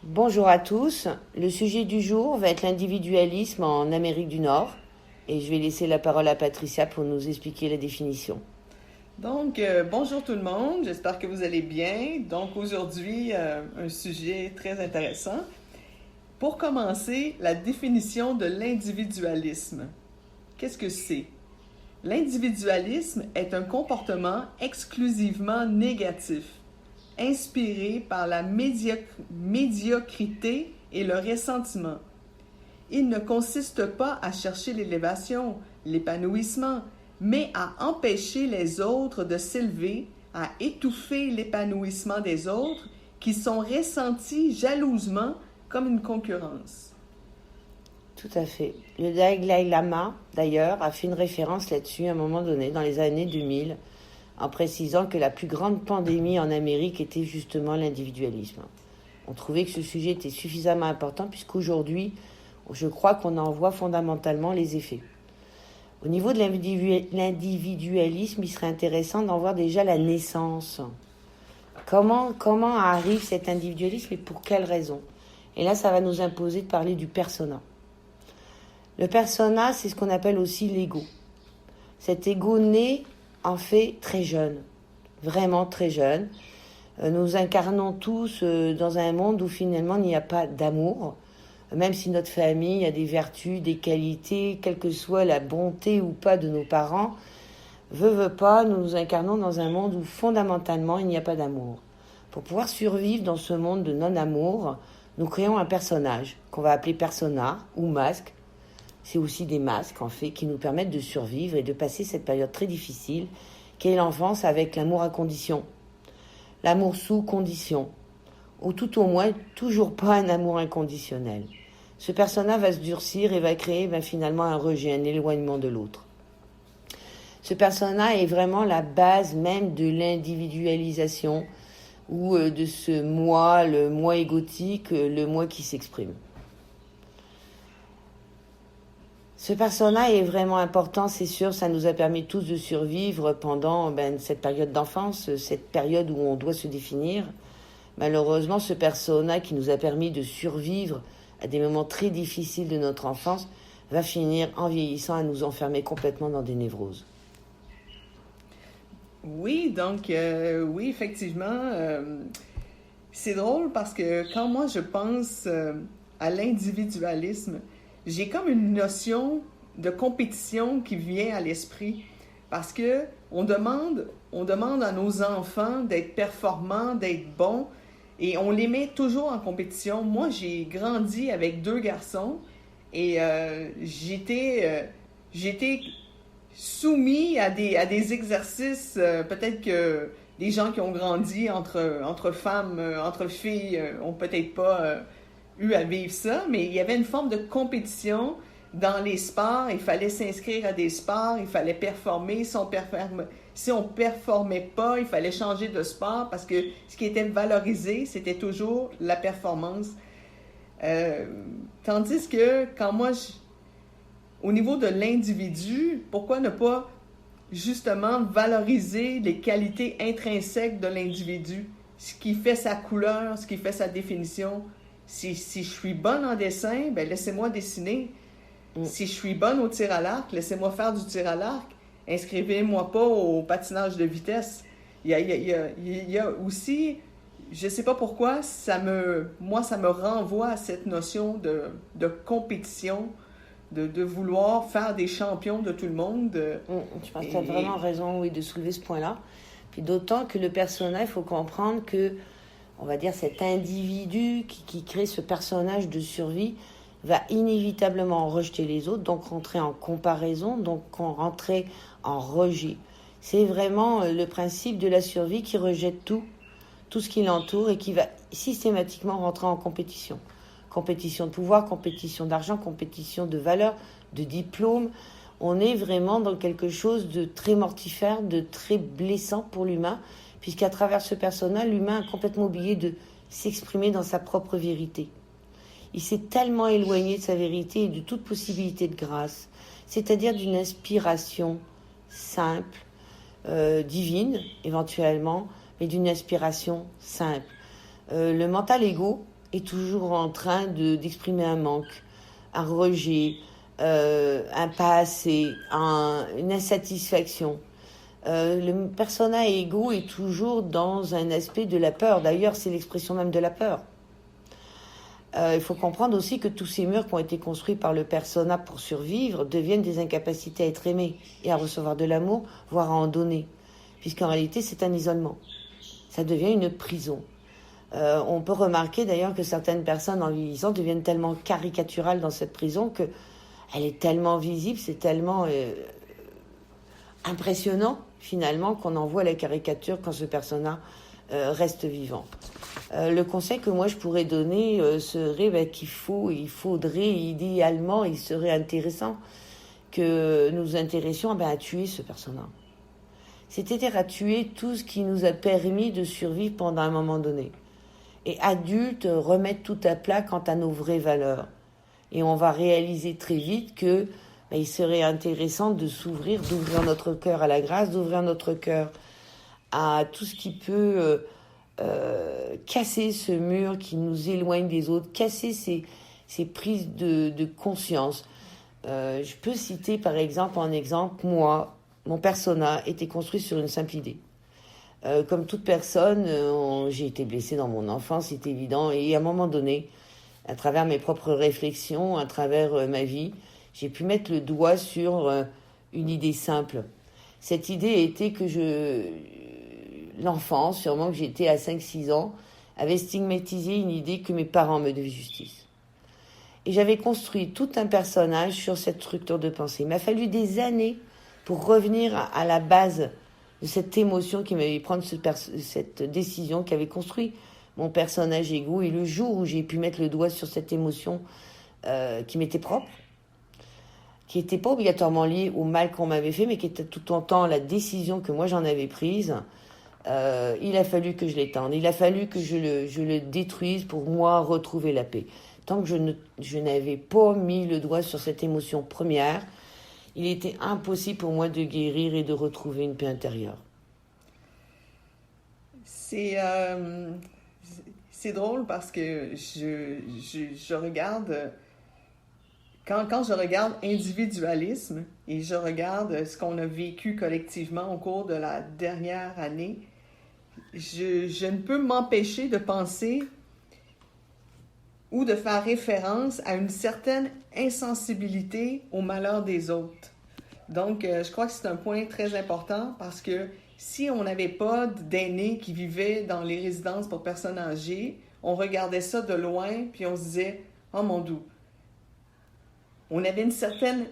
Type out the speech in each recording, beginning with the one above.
Bonjour à tous. Le sujet du jour va être l'individualisme en Amérique du Nord. Et je vais laisser la parole à Patricia pour nous expliquer la définition. Bonjour tout le monde, j'espère que vous allez bien. Donc, aujourd'hui, un sujet très intéressant. Pour commencer, la définition de l'individualisme. Qu'est-ce que c'est? L'individualisme est un comportement exclusivement négatif, inspiré par la médiocrité et le ressentiment. Il ne consiste pas à chercher l'élévation, l'épanouissement, mais à empêcher les autres de s'élever, à étouffer l'épanouissement des autres qui sont ressentis jalousement comme une concurrence. Tout à fait. Le Dalai Lama, d'ailleurs, a fait une référence là-dessus à un moment donné, dans les années 2000, en précisant que la plus grande pandémie en Amérique était justement l'individualisme. On trouvait que ce sujet était suffisamment important puisqu'aujourd'hui, je crois qu'on en voit fondamentalement les effets. Au niveau de l'individualisme, il serait intéressant d'en voir déjà la naissance. Comment arrive cet individualisme et pour quelles raisons? Et là, ça va nous imposer de parler du persona. Le persona, c'est ce qu'on appelle aussi l'ego. Cet ego naît en fait très jeune, vraiment très jeune. Nous incarnons tous dans un monde où finalement il n'y a pas d'amour. Même si notre famille a des vertus, des qualités, quelle que soit la bonté ou pas de nos parents, veut pas, nous nous incarnons dans un monde où fondamentalement il n'y a pas d'amour. Pour pouvoir survivre dans ce monde de non-amour, nous créons un personnage qu'on va appeler persona ou masque. C'est aussi des masques en fait qui nous permettent de survivre et de passer cette période très difficile qu'est l'enfance avec l'amour à condition, l'amour sous condition, ou tout au moins toujours pas un amour inconditionnel. Ce persona va se durcir et va créer finalement un rejet, un éloignement de l'autre. Ce persona est vraiment la base même de l'individualisation ou de ce moi, le moi égotique, le moi qui s'exprime. Ce persona est vraiment important, c'est sûr, ça nous a permis tous de survivre pendant cette période d'enfance, cette période où on doit se définir. Malheureusement, ce persona qui nous a permis de survivre à des moments très difficiles de notre enfance, va finir en vieillissant à nous enfermer complètement dans des névroses. Oui, oui, effectivement, c'est drôle parce que quand moi je pense à l'individualisme, j'ai comme une notion de compétition qui vient à l'esprit parce que on demande à nos enfants d'être performants, d'être bons, et on les met toujours en compétition. Moi, j'ai grandi avec deux garçons et j'étais soumis à des exercices, peut-être que les gens qui ont grandi entre femmes, entre filles, ont peut-être pas eu à vivre ça, mais il y avait une forme de compétition dans les sports. Il fallait s'inscrire à des sports, il fallait performer. Si on performait pas, il fallait changer de sport parce que ce qui était valorisé, c'était toujours la performance. Tandis que au niveau de l'individu, pourquoi ne pas justement valoriser les qualités intrinsèques de l'individu, ce qui fait sa couleur, ce qui fait sa définition. Si je suis bonne en dessin, laissez-moi dessiner. Si je suis bonne au tir à l'arc, laissez-moi faire du tir à l'arc. Inscrivez-moi pas au patinage de vitesse. Il y a aussi, je sais pas pourquoi, ça me renvoie à cette notion de compétition, de vouloir faire des champions de tout le monde. Je pense que tu as vraiment raison, oui, de soulever ce point-là. Puis d'autant que le personnage, il faut comprendre que, on va dire, cet individu qui crée ce personnage de survie va inévitablement rejeter les autres, donc rentrer en comparaison, donc rentrer en rejet. C'est vraiment le principe de la survie qui rejette tout ce qui l'entoure et qui va systématiquement rentrer en compétition. Compétition de pouvoir, compétition d'argent, compétition de valeur, de diplôme. On est vraiment dans quelque chose de très mortifère, de très blessant pour l'humain, puisqu'à travers ce personnage, l'humain a complètement oublié de s'exprimer dans sa propre vérité. Il s'est tellement éloigné de sa vérité et de toute possibilité de grâce, c'est-à-dire d'une inspiration simple, divine éventuellement, mais d'une inspiration simple. Le mental égo est toujours en train d'exprimer un manque, un rejet, un pas assez, une insatisfaction. Le persona ego est toujours dans un aspect de la peur. D'ailleurs, c'est l'expression même de la peur. Il faut comprendre aussi que tous ces murs qui ont été construits par le persona pour survivre deviennent des incapacités à être aimés et à recevoir de l'amour, voire à en donner. Puisqu'en réalité, c'est un isolement. Ça devient une prison. On peut remarquer d'ailleurs que certaines personnes en vieillissant deviennent tellement caricaturales dans cette prison qu'elle est tellement visible, c'est tellement impressionnant finalement qu'on en voit la caricature quand ce persona reste vivant. Le conseil que moi je pourrais donner serait qu'il faudrait idéalement, il serait intéressant que nous nous intéressions à tuer ce personnage. C'est-à-dire à tuer tout ce qui nous a permis de survivre pendant un moment donné. Et adultes, remettre tout à plat quant à nos vraies valeurs. Et on va réaliser très vite que il serait intéressant de s'ouvrir, d'ouvrir notre cœur à la grâce, d'ouvrir notre cœur à tout ce qui peut casser ce mur qui nous éloigne des autres, casser ces prises de conscience. Je peux citer par exemple, moi, mon persona était construit sur une simple idée. Comme toute personne, j'ai été blessée dans mon enfance, c'est évident, et à un moment donné, à travers mes propres réflexions, à travers ma vie, j'ai pu mettre le doigt sur une idée simple. Cette idée était que l'enfant, sûrement que j'étais à 5-6 ans, avait stigmatisé une idée que mes parents me devaient justice. Et j'avais construit tout un personnage sur cette structure de pensée. Il m'a fallu des années pour revenir à la base de cette émotion qui m'avait pris cette décision, qui avait construit mon personnage égo. Et le jour où j'ai pu mettre le doigt sur cette émotion qui m'était propre, qui n'était pas obligatoirement liée au mal qu'on m'avait fait, mais qui était tout autant la décision que moi j'en avais prise, il a fallu que je l'étende, il a fallu que je le détruise pour moi retrouver la paix. Tant que je n'avais pas mis le doigt sur cette émotion première, il était impossible pour moi de guérir et de retrouver une paix intérieure. C'est drôle parce que je regarde, quand je regarde individualisme et je regarde ce qu'on a vécu collectivement au cours de la dernière année, je ne peux m'empêcher de penser ou de faire référence à une certaine insensibilité au malheur des autres. Donc, je crois que c'est un point très important parce que si on n'avait pas d'aînés qui vivaient dans les résidences pour personnes âgées, on regardait ça de loin puis on se disait « Oh mon Dieu ». On avait une certaine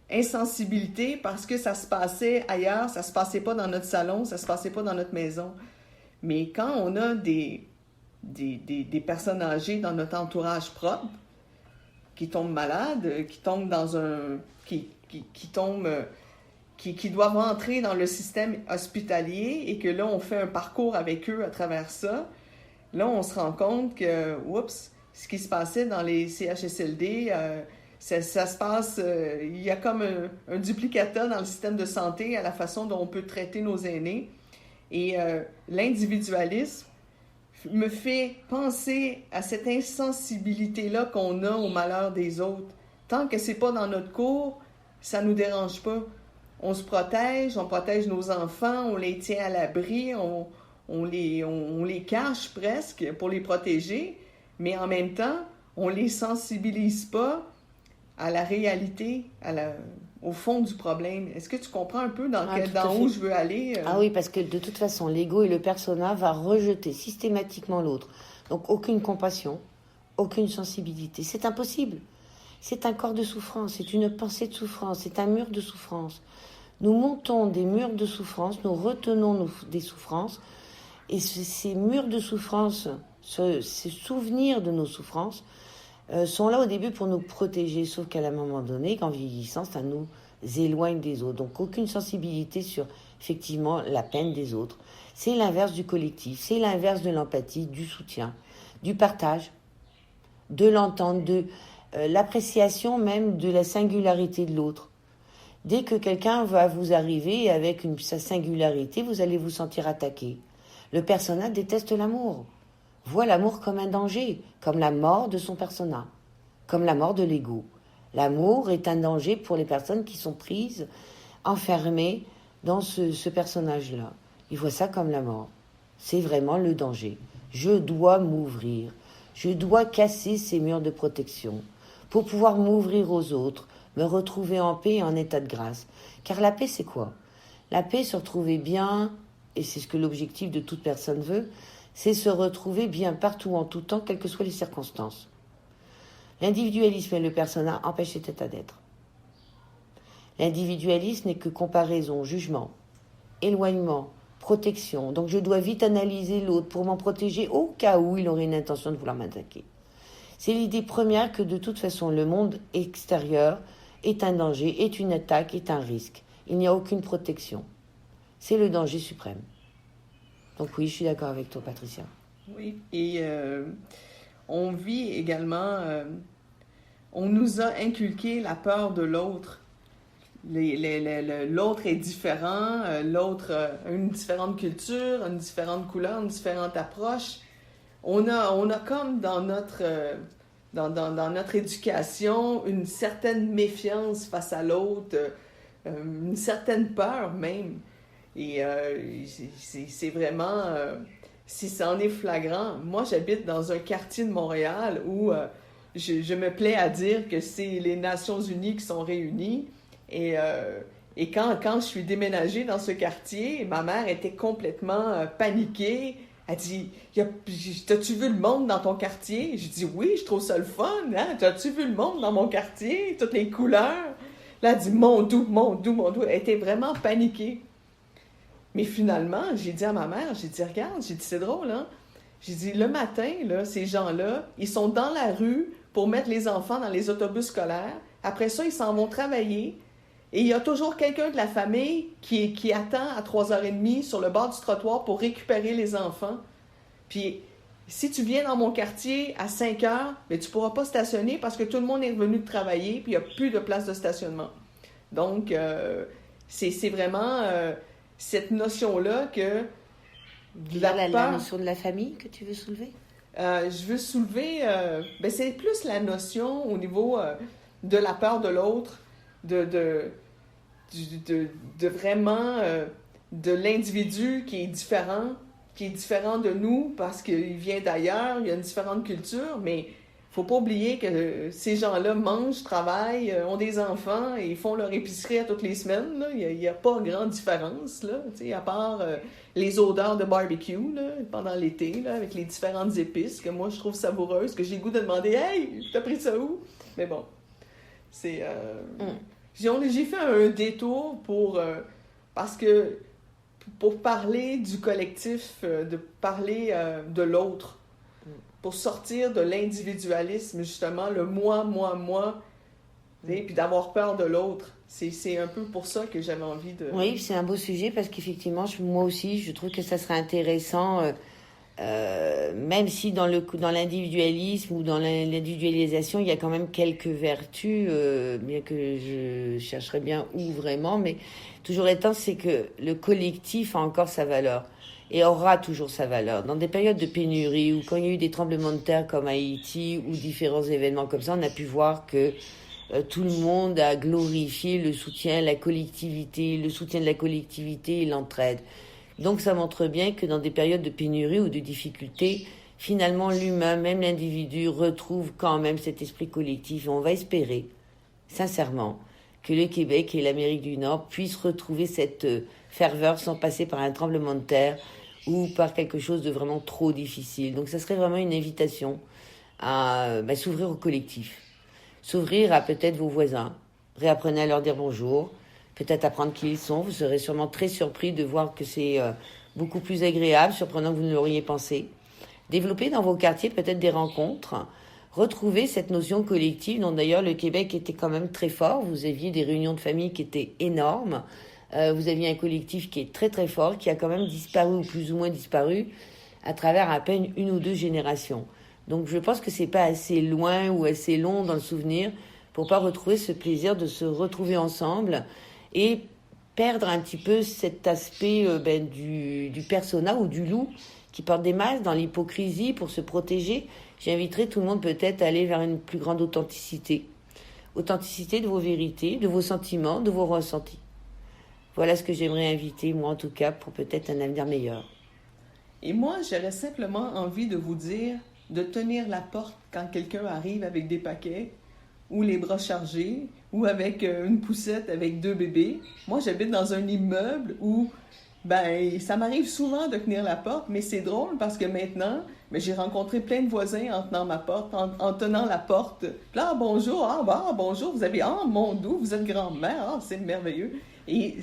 insensibilité parce que ça se passait ailleurs, ça se passait pas dans notre salon, ça se passait pas dans notre maison. Mais quand on a des personnes âgées dans notre entourage propre qui tombent malades, qui tombent dans un... qui doivent entrer dans le système hospitalier et que là, on fait un parcours avec eux à travers ça, là, on se rend compte que, oups, ce qui se passait dans les CHSLD, ça se passe... il y a comme un duplicata dans le système de santé à la façon dont on peut traiter nos aînés. Et l'individualisme me fait penser à cette insensibilité-là qu'on a au malheur des autres. Tant que c'est pas dans notre cour, ça nous dérange pas. On se protège, on protège nos enfants, on les tient à l'abri, on les cache presque pour les protéger, mais en même temps, on les sensibilise pas à la réalité, au fond du problème. Est-ce que tu comprends un peu dans où je veux aller? Ah oui, parce que de toute façon, l'ego et le persona va rejeter systématiquement l'autre. Donc aucune compassion, aucune sensibilité. C'est impossible. C'est un corps de souffrance, c'est une pensée de souffrance, c'est un mur de souffrance. Nous montons des murs de souffrance, nous retenons des souffrances, et ces murs de souffrance, ces souvenirs de nos souffrances, sont là au début pour nous protéger, sauf qu'à un moment donné, qu'en vieillissant, ça nous éloigne des autres. Donc aucune sensibilité sur, effectivement, la peine des autres. C'est l'inverse du collectif, c'est l'inverse de l'empathie, du soutien, du partage, de l'entente, de l'appréciation même de la singularité de l'autre. Dès que quelqu'un va vous arriver avec sa singularité, vous allez vous sentir attaqué. Le personnage déteste l'amour. voit l'amour comme un danger, comme la mort de son persona, comme la mort de l'ego. L'amour est un danger pour les personnes qui sont prises, enfermées dans ce personnage-là. Ils voient ça comme la mort. C'est vraiment le danger. Je dois m'ouvrir. Je dois casser ces murs de protection pour pouvoir m'ouvrir aux autres, me retrouver en paix et en état de grâce. Car la paix, c'est quoi? La paix, se retrouver bien, et c'est ce que l'objectif de toute personne veut, c'est se retrouver bien partout en tout temps, quelles que soient les circonstances. L'individualisme et le persona empêchent cet état d'être. L'individualisme n'est que comparaison, jugement, éloignement, protection. Donc je dois vite analyser l'autre pour m'en protéger au cas où il aurait une intention de vouloir m'attaquer. C'est l'idée première que de toute façon le monde extérieur est un danger, est une attaque, est un risque. Il n'y a aucune protection. C'est le danger suprême. Donc oui, je suis d'accord avec toi, Patricia. Oui, et on vit également, on nous a inculqué la peur de l'autre. L'autre est différent, l'autre a une différente culture, une différente couleur, une différente approche. On a comme dans notre éducation une certaine méfiance face à l'autre, une certaine peur même. Et c'est vraiment, si ça en est flagrant, moi j'habite dans un quartier de Montréal où je me plais à dire que c'est les Nations Unies qui sont réunies. Et quand je suis déménagée dans ce quartier, ma mère était complètement paniquée. Elle dit, t'as-tu vu le monde dans ton quartier? Je dis, oui, je trouve ça le fun. Hein? T'as-tu vu le monde dans mon quartier? Toutes les couleurs. Là, elle dit, mon doux. Elle était vraiment paniquée. Mais finalement, j'ai dit à ma mère, j'ai dit, regarde, j'ai dit, c'est drôle, hein? J'ai dit, le matin, là, ces gens-là, ils sont dans la rue pour mettre les enfants dans les autobus scolaires. Après ça, ils s'en vont travailler. Et il y a toujours quelqu'un de la famille qui attend à 3h30 sur le bord du trottoir pour récupérer les enfants. Puis, si tu viens dans mon quartier à 5h, mais tu ne pourras pas stationner parce que tout le monde est revenu de travailler puis il n'y a plus de place de stationnement. Donc, c'est vraiment cette notion-là que... La notion de la famille que tu veux soulever? Je veux soulever... c'est plus la notion au niveau de la peur de l'autre, de vraiment de l'individu qui est différent de nous parce qu'il vient d'ailleurs, il y a une différente culture, mais faut pas oublier que ces gens-là mangent, travaillent, ont des enfants et font leur épicerie à toutes les semaines. Là. Il y a pas grande différence, là, à part les odeurs de barbecue là, pendant l'été, là, avec les différentes épices que moi je trouve savoureuses, que j'ai le goût de demander « Hey, t'as pris ça où? » Mais bon, c'est... J'ai fait un détour parce que pour parler du collectif, de parler de l'autre, pour sortir de l'individualisme, justement, le moi, puis d'avoir peur de l'autre. C'est un peu pour ça que j'avais envie de... Oui, c'est un beau sujet parce qu'effectivement, moi aussi, je trouve que ça serait intéressant... même si dans l'individualisme ou dans l'individualisation, il y a quand même quelques vertus, bien que je chercherais bien où vraiment, mais toujours étant, c'est que le collectif a encore sa valeur et aura toujours sa valeur. Dans des périodes de pénurie ou quand il y a eu des tremblements de terre comme Haïti ou différents événements comme ça, on a pu voir que tout le monde a glorifié le soutien à la collectivité, le soutien de la collectivité et l'entraide. Donc ça montre bien que dans des périodes de pénurie ou de difficulté, finalement l'humain, même l'individu, retrouve quand même cet esprit collectif. Et on va espérer, sincèrement, que le Québec et l'Amérique du Nord puissent retrouver cette ferveur sans passer par un tremblement de terre ou par quelque chose de vraiment trop difficile. Donc ça serait vraiment une invitation à s'ouvrir au collectif, s'ouvrir à peut-être vos voisins, réapprenez à leur dire bonjour, peut-être apprendre qui ils sont. Vous serez sûrement très surpris de voir que c'est beaucoup plus agréable, surprenant que vous ne l'auriez pensé. Développer dans vos quartiers peut-être des rencontres, retrouver cette notion collective dont d'ailleurs le Québec était quand même très fort. Vous aviez des réunions de famille qui étaient énormes. Vous aviez un collectif qui est très très fort, qui a quand même disparu ou plus ou moins disparu à travers à peine une ou deux générations. Donc je pense que c'est pas assez loin ou assez long dans le souvenir pour pas retrouver ce plaisir de se retrouver ensemble et perdre un petit peu cet aspect du persona ou du loup qui portent des masques, dans l'hypocrisie pour se protéger. J'inviterai tout le monde peut-être à aller vers une plus grande authenticité. Authenticité de vos vérités, de vos sentiments, de vos ressentis. Voilà ce que j'aimerais inviter, moi en tout cas, pour peut-être un avenir meilleur. Et moi, j'aurais simplement envie de vous dire de tenir la porte quand quelqu'un arrive avec des paquets, ou les bras chargés, ou avec une poussette avec 2 bébés. Moi, j'habite dans un immeuble où, ça m'arrive souvent de tenir la porte, mais c'est drôle parce que maintenant, j'ai rencontré plein de voisins en tenant ma porte, en tenant la porte. Là, bonjour, bonjour, mon doux, vous êtes grand-mère, c'est merveilleux. Et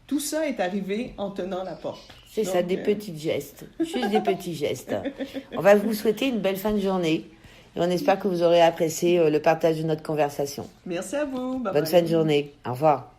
tout ça est arrivé en tenant la porte. C'est ça, des petits gestes, juste des petits gestes. On va vous souhaiter une belle fin de journée et on espère que vous aurez apprécié le partage de notre conversation. Merci à vous. Bye Bonne fin de journée. Au revoir.